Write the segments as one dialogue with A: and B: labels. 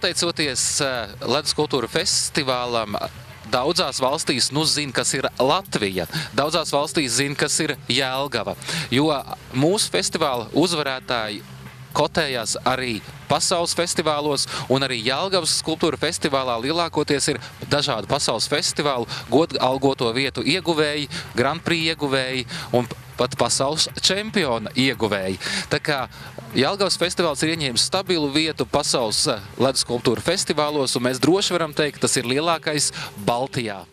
A: Pateicoties ledus kultūra festivālam, daudzās valstīs zina, kas ir Latvija, daudzās valstīs zina, kas ir Jelgava, jo mūsu festivāla uzvarētāji kotējās arī pasaules festivālos, un arī Jelgavas skulptūra festivālā lielākoties ir dažādu pasaules festivālu godalgoto vietu ieguvēji, Grand Prix ieguvēji un pat pasaules čempiona ieguvēji. Tā kā Jelgavas festivāls ir ieņēmis stabilu vietu pasaules ledus skulptūra festivālos, un mēs droši varam teikt, ka tas ir lielākais Baltijā.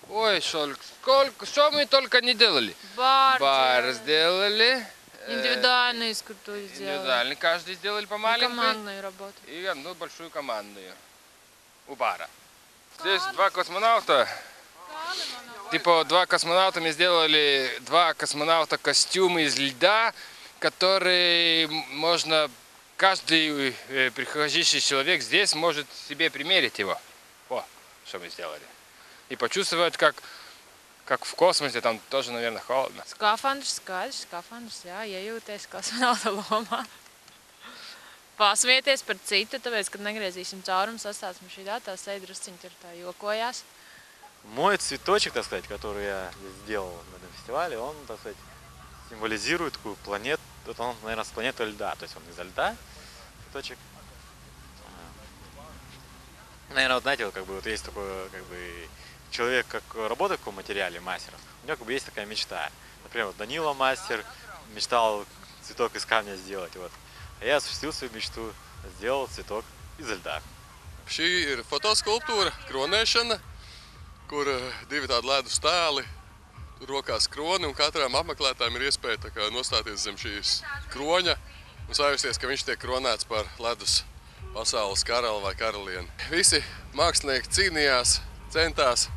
B: Ой, что мы только не делали? Бар сделали.
C: Индивидуальную скульптуру сделали.
B: Индивидуальный, каждый сделали по маленькой.
C: Командную работу.
B: И одну большую командную у бара. Здесь два космонавта. Типа два космонавта, мы сделали два космонавта костюмы из льда, которые можно, каждый приходящий человек здесь может себе примерить его. О, что мы сделали. И почувствовать, как в космосе, там тоже, наверное, холодно.
C: Skafandrs skaļš, skafandrs, jā, iejūties kosmonauta lomā. Pasmieties par citu, tāpēc, kad negriezīsim caurumu, sastāsim šitā, tā seja drusciņi tur tā jokojās.
D: Мой цветочек, так сказать, который я сделал на этом фестивале, он, так сказать, символизирует такую планету, он, наверное, с планеты льда, то есть он изо льда, цветочек. Наверное, вот знаете, вот, как бы, вот есть такой, как бы, человек, как работает в таком материале, мастер, у него как бы есть такая мечта. Например, вот Данила мастер мечтал цветок из камня сделать, вот. А я осуществил свою мечту, сделал цветок из льда.
E: Šī ir fotoskulptūra, kronēšana, kur divi tādi ledus tēli, tur rokās kroni, un katram apmeklētājiem ir iespēja tā kā nostāties zem šīs kroņa un sajusties, ka viņš tiek kronēts par ledus pasaules karali vai karalieni. Visi mākslinieki cīnījās, centās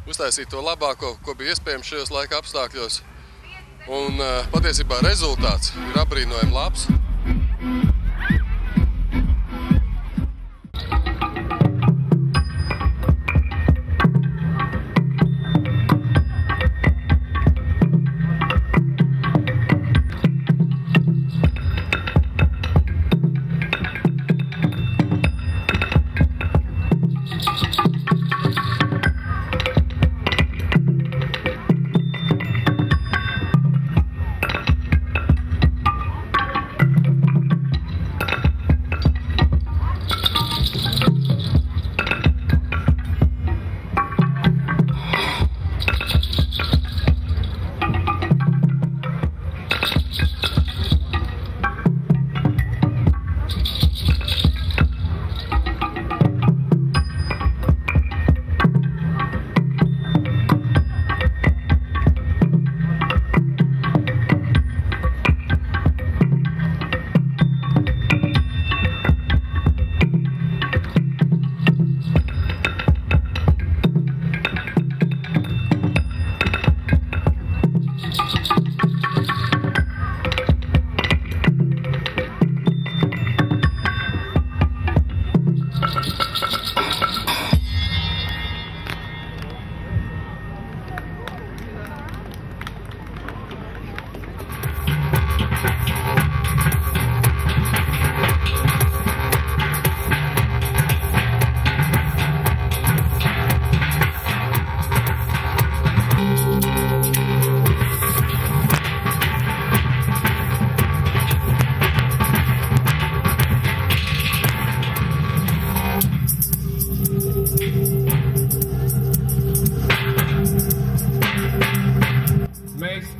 E: uztaisīt to labāko, ko bija iespējams šajos laika apstākļos. Un patiesībā rezultāts ir apbrīnojami labs.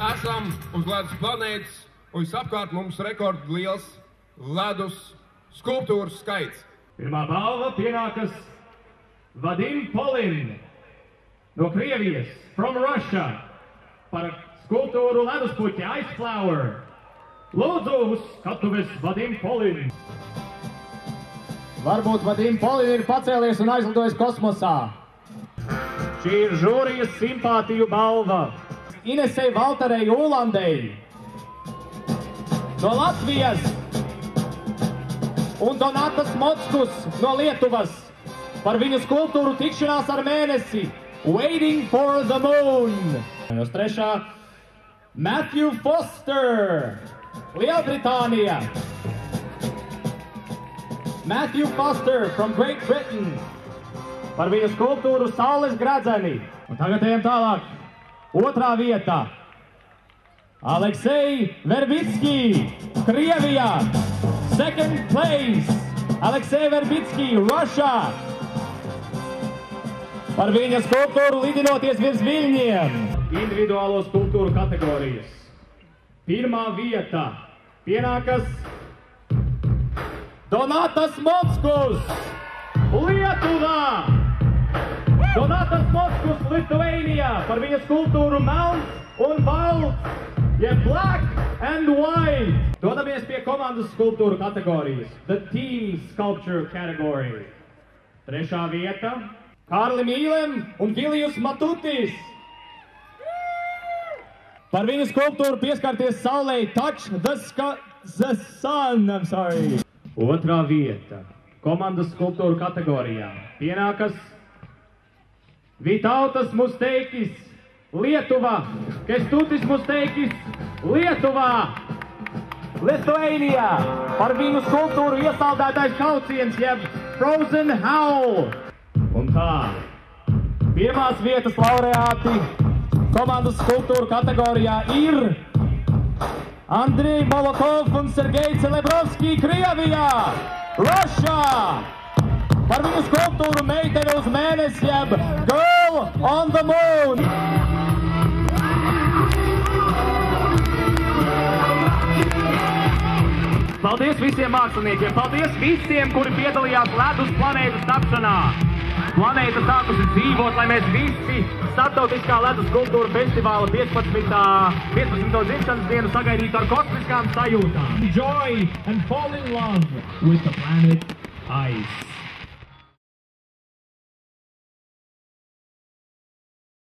F: Esam uz ledus planētas, un visapkārt mums rekordliels ledus skulptūras skaits.
G: Pirmā balva pienākas Vadim Polin no Krievijas, from Russia, par skulptūru leduspuķi Ice Flower. Lūdzu uz skatuves Vadim Polin.
H: Varbūt Vadim Polin ir pacēlies un aizlidojis kosmosā.
G: Šī ir žūrijas simpātiju balva
H: Inesei Valterei Ulandei no Latvijas un Donatas Mockus no Lietuvas par viņu skulptūru Tikšanās ar mēnesi Waiting for the Moon. Uz trešā Matthew Foster, Lielbritānija. Matthew Foster from Great Britain par viņa skulptūru Saules gradzeni. Un tagad ejam tālāk. Otrā vieta. Aleksej Verbitski, Krievijā. Second place. Aleksej Verbitski, Russia. Par viņa skulptūru lidinoties virs viļņiem. Individuālo skulptūru kategorijas. Pirmā vieta pienākas Donatas Mockus, Lietuvā! Donatas Mockus, Lithuania, par viņa skulptūru melns un balts, jeb black and white. Dodamies pie komandas skulptūru kategorijas, the team sculpture category. Trešā vieta, Kārli Mīlem un Vilijus Matutis. Par viņa skulptūru pieskarties saulei, touch the sun, I'm sorry. Otrā vieta, komandas skulptūru kategorijā, pienākas Vitautas Musteikis, Lietuva, Kestutis Musteikis, Lietuvā, Lithuania, par viņu skulptūru iesaldētais kauciens, jeb Frozen Howl. Un tā, pirmās vietas laureāti komandas skulptūru kategorijā ir Andrei Molotov un Sergei Celebrovski, Krievijā, Russia, par viņu skulptūru meitene uz mēnesi, jeb Girl on the Moon. Paldies visiem māksliniekiem, paldies visiem, kuri piedalījās ledus planētas tapšanā. Planēta sākusi dzīvot, lai mēs visi Startautiskā ledus skulptūra festivāla 15. dzimšanas dienu sagaidītu ar kosmiskām sajūtām. Enjoy and fall in love with the planet Ice.